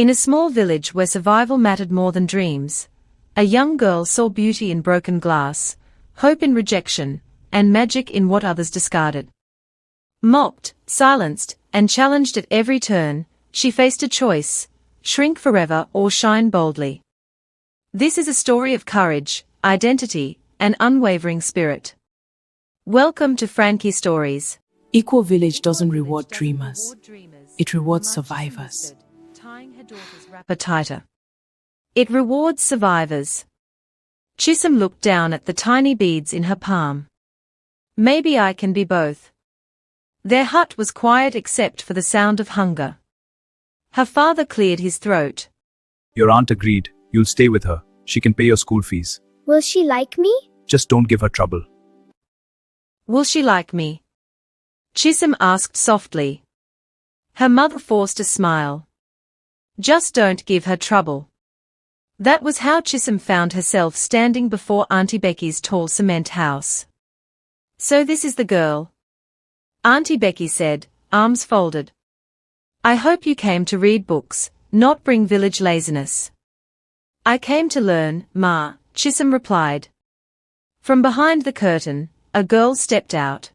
In a small village where survival mattered more than dreams, a young girl saw beauty in broken glass, hope in rejection, and magic in what others discarded. Mocked, silenced, and challenged at every turn, she faced a choice: shrink forever or shine boldly. This is a story of courage, identity, and unwavering spirit. Welcome to frankistories. Equal Village doesn't reward dreamers. It rewards survivors. Tying her daughter's wrapper tighter. It rewards survivors. Chisom looked down at the tiny beads in her palm. Maybe I can be both. Their hut was quiet except for the sound of hunger. Her father cleared his throat. Your aunt agreed. You'll stay with her. She can pay your school fees. Will she like me? Just don't give her trouble. Will she like me? Chisom asked softly. Her mother forced a smile. Just don't give her trouble. That was how Chisom found herself standing before Auntie Becky's tall cement house. So this is the girl? Auntie Becky said, arms folded. I hope you came to read books, not bring village laziness. I came to learn, Ma, Chisom replied. From behind the curtain, a girl stepped out.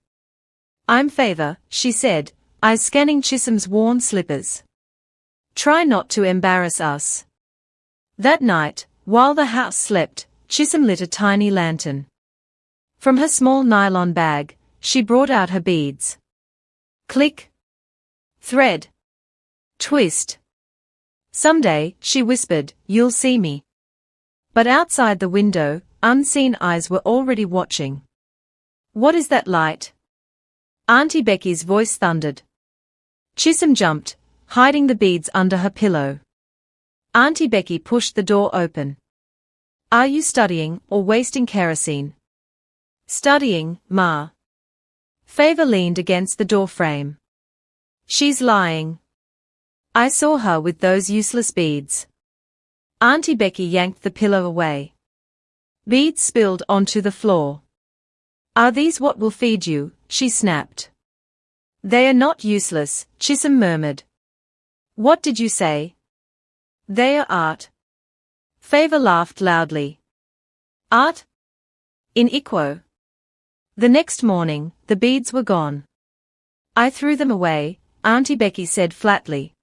I'm Favor, she said, eyes scanning Chisom's worn slippers. Try not to embarrass us. That night, while the house slept, Chisom lit a tiny lantern. From her small nylon bag, she brought out her beads. Click. Thread. Twist. Someday, she whispered, you'll see me. But outside the window, unseen eyes were already watching. What is that light? Auntie Becky's voice thundered. Chisom jumped, hiding the beads under her pillow. Auntie Becky pushed the door open. Are you studying or wasting kerosene? Studying, Ma. Favor leaned against the doorframe. She's lying. I saw her with those useless beads. Auntie Becky yanked the pillow away. Beads spilled onto the floor. Are these what will feed you? She snapped. They are not useless, Chisom murmured. What did you say? They are art. Favor laughed loudly. Art? In Ikwo. The next morning, the beads were gone. I threw them away, Auntie Becky said flatly.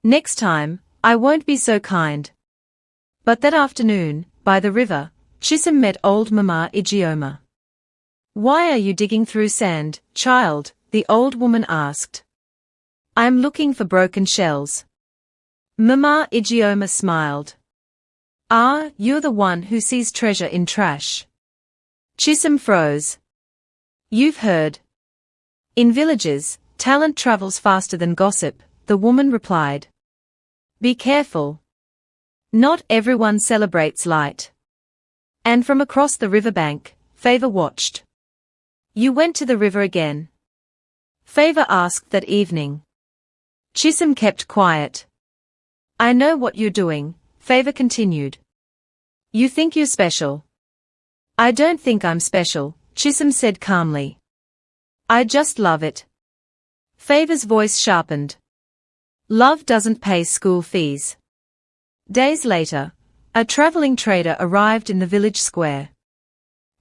Next time, I won't be so kind. But that afternoon, by the river, Chisom met old Mama Ijeoma. Why are you digging through sand, child? The old woman asked. I am looking for broken shells. Mama Ijeoma smiled. Ah, you're the one who sees treasure in trash. Chisom froze. You've heard. In villages, talent travels faster than gossip, the woman replied. Be careful. Not everyone celebrates light. And from across the riverbank, Favor watched. You went to the river again? Favor asked that evening. Chisom kept quiet. I know what you're doing, Favor continued. You think you're special. I don't think I'm special, Chisom said calmly. I just love it. Favor's voice sharpened. Love doesn't pay school fees. Days later, a traveling trader arrived in the village square.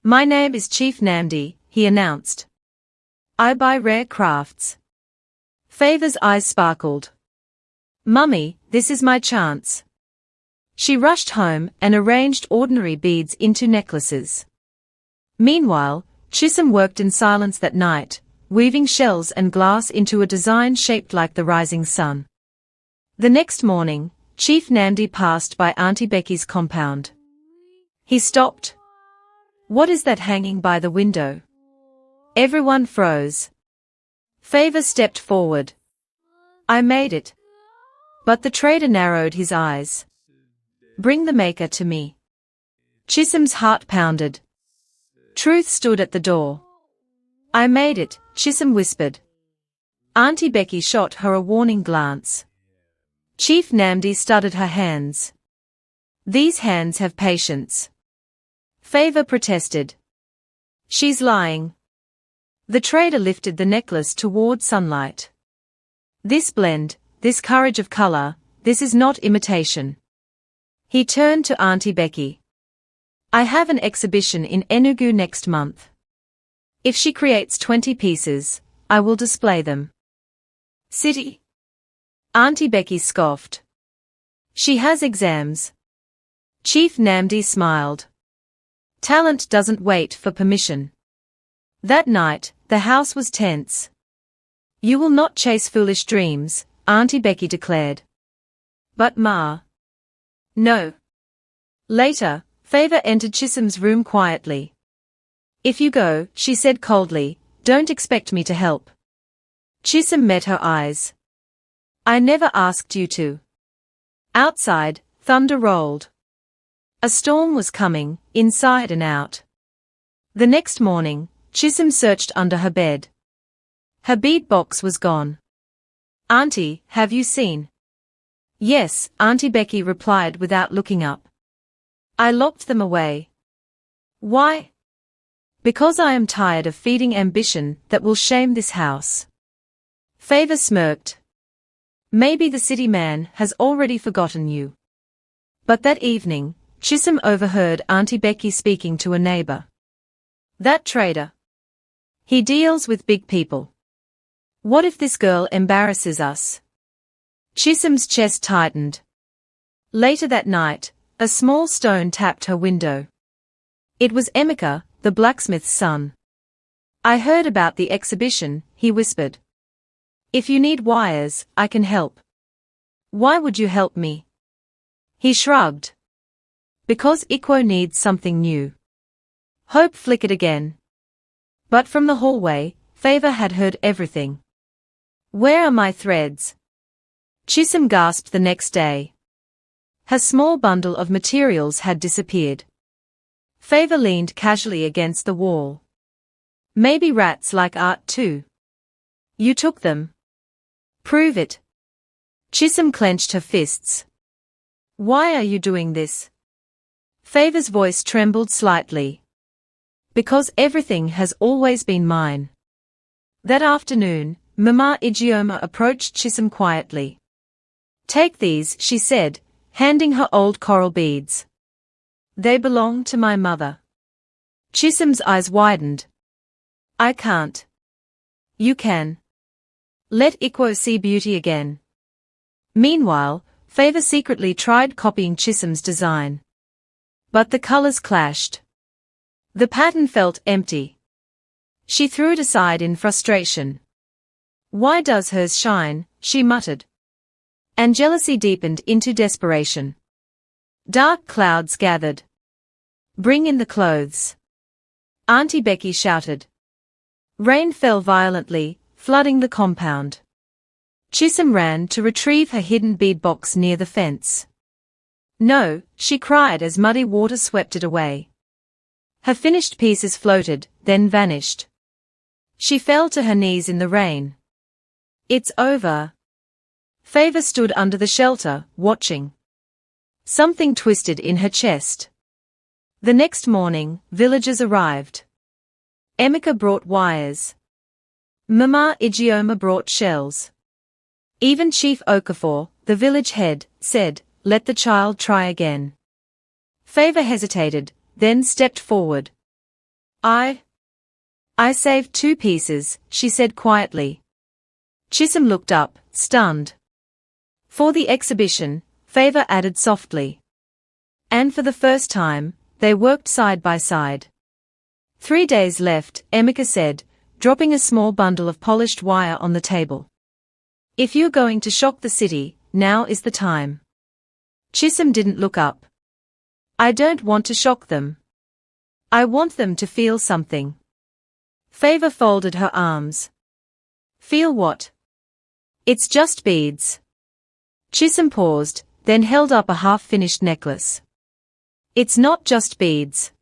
My name is Chief Namdi, he announced. I buy rare crafts. Favor's eyes sparkled. Mummy, this is my chance. She rushed home and arranged ordinary beads into necklaces. Meanwhile, Chisom worked in silence that night, weaving shells and glass into a design shaped like the rising sun. The next morning, Chief Namdi passed by Auntie Becky's compound. He stopped. What is that hanging by the window? Everyone froze. Favor stepped forward. I made it. But the trader narrowed his eyes. Bring the maker to me. Chisom's heart pounded. Truth stood at the door. I made it, Chisom whispered. Auntie Becky shot her a warning glance. Chief Namdi studied her hands. These hands have patience. Favor protested. She's lying. The trader lifted the necklace toward sunlight. This blend, this courage of color, this is not imitation. He turned to Auntie Becky. I have an exhibition in Enugu next month. If she creates 20 pieces, I will display them. City? Auntie Becky scoffed. She has exams. Chief Namdi smiled. Talent doesn't wait for permission. That night, the house was tense. You will not chase foolish dreams, Auntie Becky declared. But Ma. No. Later, Favor entered Chisom's room quietly. If you go, she said coldly, don't expect me to help. Chisom met her eyes. I never asked you to. Outside, thunder rolled. A storm was coming, inside and out. The next morning, Chisom searched under her bed. Her bead box was gone. Auntie, have you seen? Yes, Auntie Becky replied without looking up. I locked them away. Why? Because I am tired of feeding ambition that will shame this house. Favor smirked. Maybe the city man has already forgotten you. But that evening, Chisom overheard Auntie Becky speaking to a neighbor. That trader. He deals with big people. What if this girl embarrasses us? Chisom's chest tightened. Later that night, a small stone tapped her window. It was Emeka, the blacksmith's son. I heard about the exhibition, he whispered. If you need wires, I can help. Why would you help me? He shrugged. Because Ikwo needs something new. Hope flickered again. But from the hallway, Favor had heard everything. Where are my threads? Chisom gasped the next day. Her small bundle of materials had disappeared. Favor leaned casually against the wall. Maybe rats like art too. You took them. Prove it. Chisom clenched her fists. Why are you doing this? Favor's voice trembled slightly. Because everything has always been mine. That afternoon, Mama Ijeoma approached Chisom quietly. Take these, she said, handing her old coral beads. They belong to my mother. Chisom's eyes widened. I can't. You can. Let Ikwo see beauty again. Meanwhile, Favor secretly tried copying Chisom's design. But the colors clashed. The pattern felt empty. She threw it aside in frustration. Why does hers shine? She muttered. And jealousy deepened into desperation. Dark clouds gathered. Bring in the clothes. Auntie Becky shouted. Rain fell violently, flooding the compound. Chisom ran to retrieve her hidden bead box near the fence. No, she cried as muddy water swept it away. Her finished pieces floated, then vanished. She fell to her knees in the rain. It's over. Favor stood under the shelter, watching. Something twisted in her chest. The next morning, villagers arrived. Emeka brought wires. Mama Ijeoma brought shells. Even Chief Okafor, the village head, said, let the child try again. Favor hesitated, then stepped forward. I saved 2 pieces, she said quietly. Chisom looked up, stunned. For the exhibition, Favor added softly. And for the first time, they worked side by side. 3 days left, Emeka said, dropping a small bundle of polished wire on the table. If you're going to shock the city, now is the time. Chisom didn't look up. I don't want to shock them. I want them to feel something. Favor folded her arms. Feel what? It's just beads. Chisom paused, then held up a half-finished necklace. It's not just beads.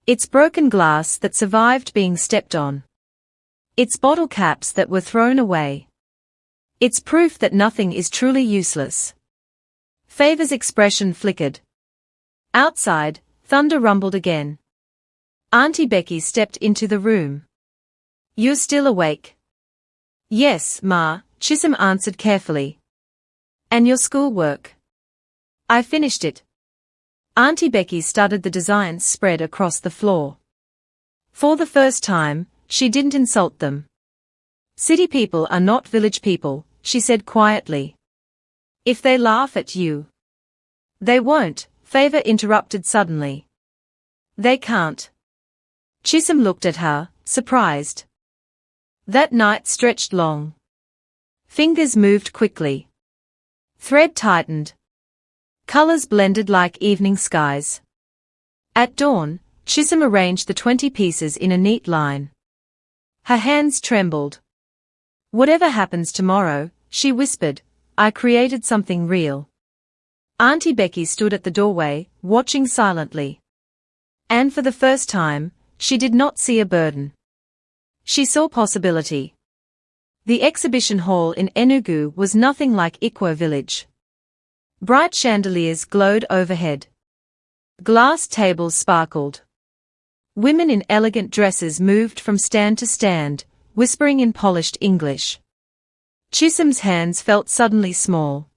It's broken glass that survived being stepped on. It's bottle caps that were thrown away. It's proof that nothing is truly useless. Favor's expression flickered. Outside, thunder rumbled again. Auntie Becky stepped into the room. You're still awake? Yes, Ma, Chisom answered carefully. And your schoolwork? I finished it. Auntie Becky studied the designs spread across the floor. For the first time, she didn't insult them. City people are not village people, she said quietly. If they laugh at you. They won't, Favor interrupted suddenly. They can't. Chisom looked at her, surprised. That night stretched long. Fingers moved quickly. Thread tightened. Colors blended like evening skies. At dawn, Chisom arranged the 20 pieces in a neat line. Her hands trembled. Whatever happens tomorrow, she whispered, I created something real. Auntie Becky stood at the doorway, watching silently. And for the first time, she did not see a burden. She saw possibility. The exhibition hall in Enugu was nothing like Ikwo village. Bright chandeliers glowed overhead. Glass tables sparkled. Women in elegant dresses moved from stand to stand, whispering in polished English. Chisom's hands felt suddenly small.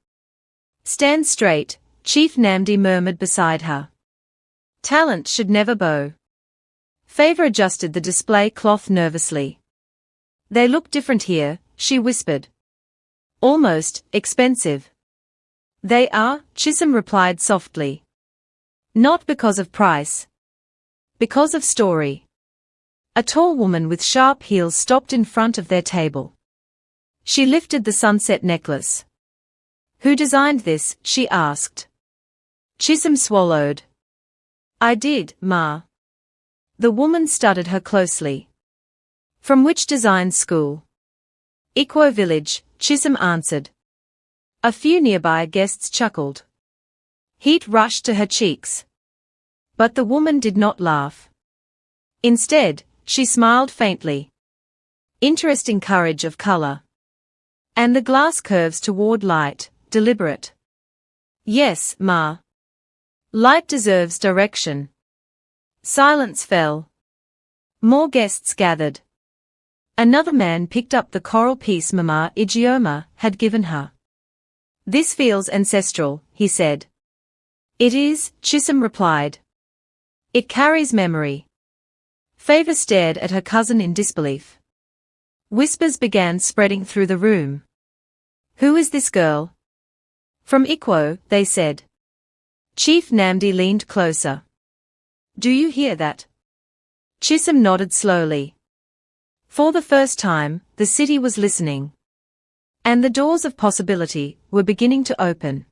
Stand straight, Chief Namdi murmured beside her. Talent should never bow. Favor adjusted the display cloth nervously. They look different here, she whispered. Almost expensive. They are, Chisom replied softly. Not because of price. Because of story. A tall woman with sharp heels stopped in front of their table. She lifted the sunset necklace. Who designed this? She asked. Chisom swallowed. I did, Ma. The woman studied her closely. From which design school? Ikwo village, Chisom answered. A few nearby guests chuckled. Heat rushed to her cheeks. But the woman did not laugh. Instead, she smiled faintly. Interesting courage of color. And the glass curves toward light, deliberate. Yes, Ma. Light deserves direction. Silence fell. More guests gathered. Another man picked up the coral piece Mama Ijeoma had given her. This feels ancestral, he said. It is, Chisom replied. It carries memory. Favor stared at her cousin in disbelief. Whispers began spreading through the room. Who is this girl? From Ikwo, they said. Chief Namdi leaned closer. Do you hear that? Chisom nodded slowly. For the first time, the city was listening. And the doors of possibility were beginning to open.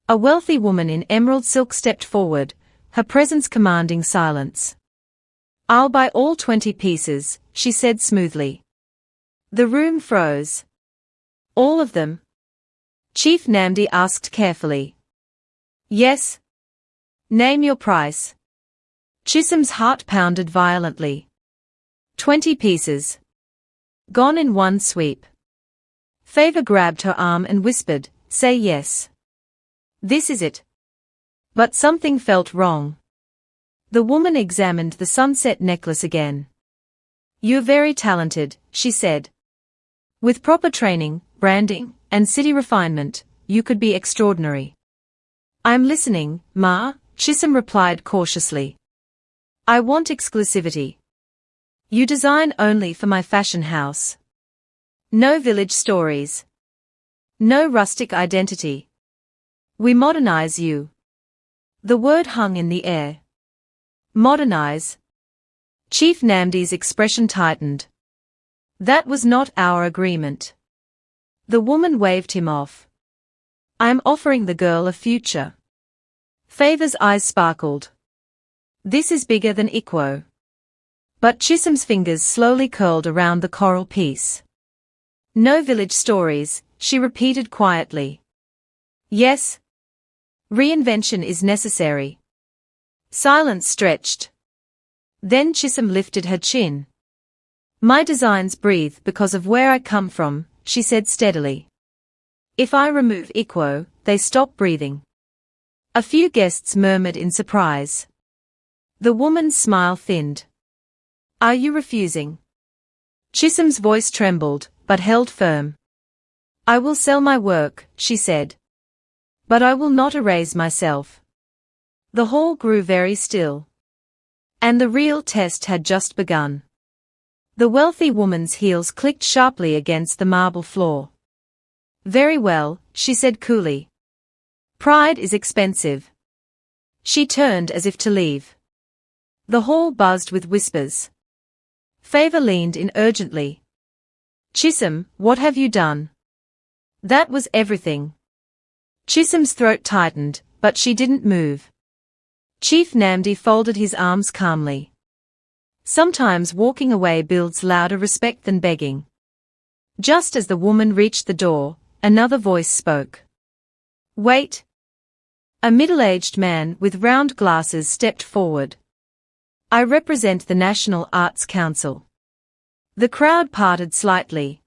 A wealthy woman in emerald silk stepped forward, her presence commanding silence. I'll buy all 20 pieces, she said smoothly. The room froze. All of them? Chief Namdi asked carefully. Yes. Name your price. Chisom's heart pounded violently. 20 pieces. Gone in one sweep. Favor grabbed her arm and whispered, say yes. This is it. But something felt wrong. The woman examined the sunset necklace again. You're very talented, she said. With proper training, branding, and city refinement, you could be extraordinary. I'm listening, Ma, Chisom replied cautiously. I want exclusivity. You design only for my fashion house. No village stories. No rustic identity. We modernize you. The word hung in the air. Modernize. Chief Namdi's expression tightened. That was not our agreement. The woman waved him off. I am offering the girl a future. Favor's eyes sparkled. This is bigger than Ikwo. But Chisom's fingers slowly curled around the coral piece. No village stories, she repeated quietly. Yes. Reinvention is necessary. Silence stretched. Then Chisom lifted her chin. My designs breathe because of where I come from, she said steadily. If I remove Ikwo, they stop breathing. A few guests murmured in surprise. The woman's smile thinned. Are you refusing? Chisom's voice trembled, but held firm. I will sell my work, she said. But I will not erase myself. The hall grew very still. And the real test had just begun. The wealthy woman's heels clicked sharply against the marble floor. Very well, she said coolly. Pride is expensive. She turned as if to leave. The hall buzzed with whispers. Favor leaned in urgently. Chisom, what have you done? That was everything. Chisom's throat tightened, but she didn't move. Chief Namdi folded his arms calmly. Sometimes walking away builds louder respect than begging. Just as the woman reached the door, another voice spoke. Wait. A middle-aged man with round glasses stepped forward. I represent the National Arts Council. The crowd parted slightly.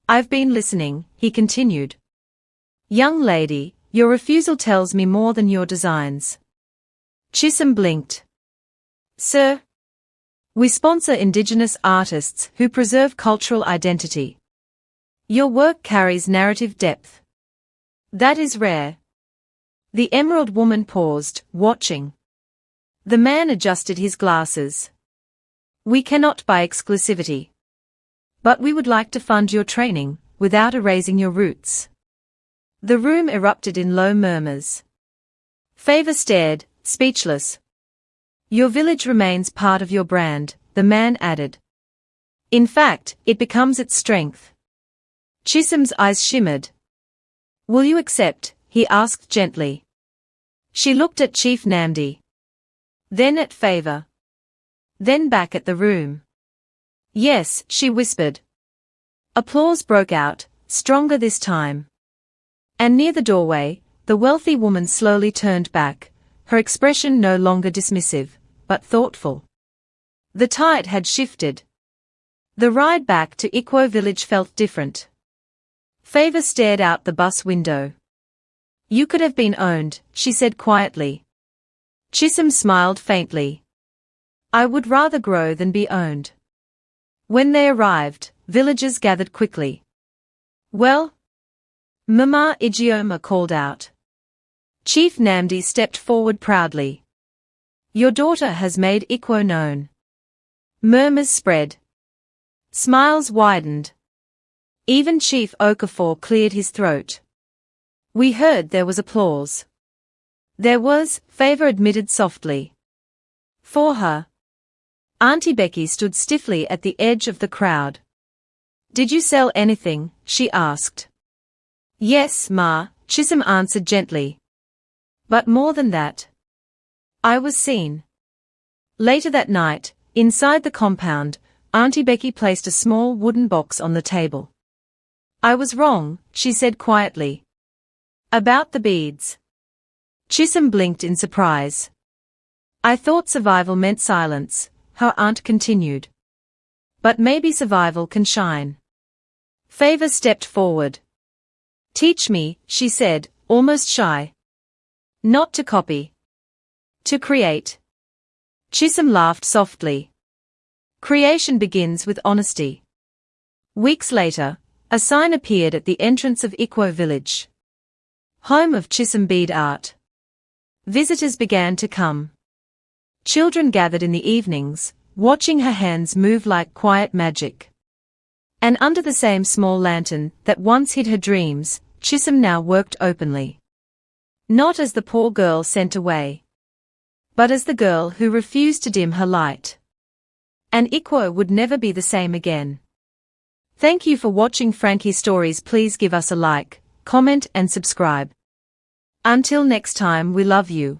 I've been listening, he continued. Young lady, your refusal tells me more than your designs. Chisom blinked. Sir? We sponsor indigenous artists who preserve cultural identity. Your work carries narrative depth. That is rare. The emerald woman paused, watching. The man adjusted his glasses. We cannot buy exclusivity. But we would like to fund your training, without erasing your roots. The room erupted in low murmurs. Favor stared, speechless. Your village remains part of your brand, the man added. In fact, it becomes its strength. Chisom's eyes shimmered. Will you accept? He asked gently. She looked at Chief Namdi. Then at Favor. Then back at the room. Yes, she whispered. Applause broke out, stronger this time. And near the doorway, the wealthy woman slowly turned back, her expression no longer dismissive, but thoughtful. The tide had shifted. The ride back to Ikwo village felt different. Favor stared out the bus window. You could have been owned, she said quietly. Chisom smiled faintly. I would rather grow than be owned. When they arrived, villagers gathered quickly. Well? Mama Ijeoma called out. Chief Namdi stepped forward proudly. Your daughter has made Ikwo known. Murmurs spread. Smiles widened. Even Chief Okafor cleared his throat. We heard there was applause. There was, Favor admitted softly. For her. Auntie Becky stood stiffly at the edge of the crowd. Did you sell anything? She asked. Yes, Ma, Chisom answered gently. But more than that. I was seen. Later that night, inside the compound, Auntie Becky placed a small wooden box on the table. I was wrong, she said quietly. About the beads. Chisom blinked in surprise. I thought survival meant silence, her aunt continued. But maybe survival can shine. Favor stepped forward. Teach me, she said, almost shy. Not to copy. To create. Chisom laughed softly. Creation begins with honesty. Weeks later, a sign appeared at the entrance of Ikwo village. Home of Chisom bead art. Visitors began to come. Children gathered in the evenings, watching her hands move like quiet magic. And under the same small lantern that once hid her dreams, Chisom now worked openly. Not as the poor girl sent away, but as the girl who refused to dim her light. And Ikwo would never be the same again. Thank you for watching Frankie Stories. Please give us a like, comment and subscribe. Until next time, we love you.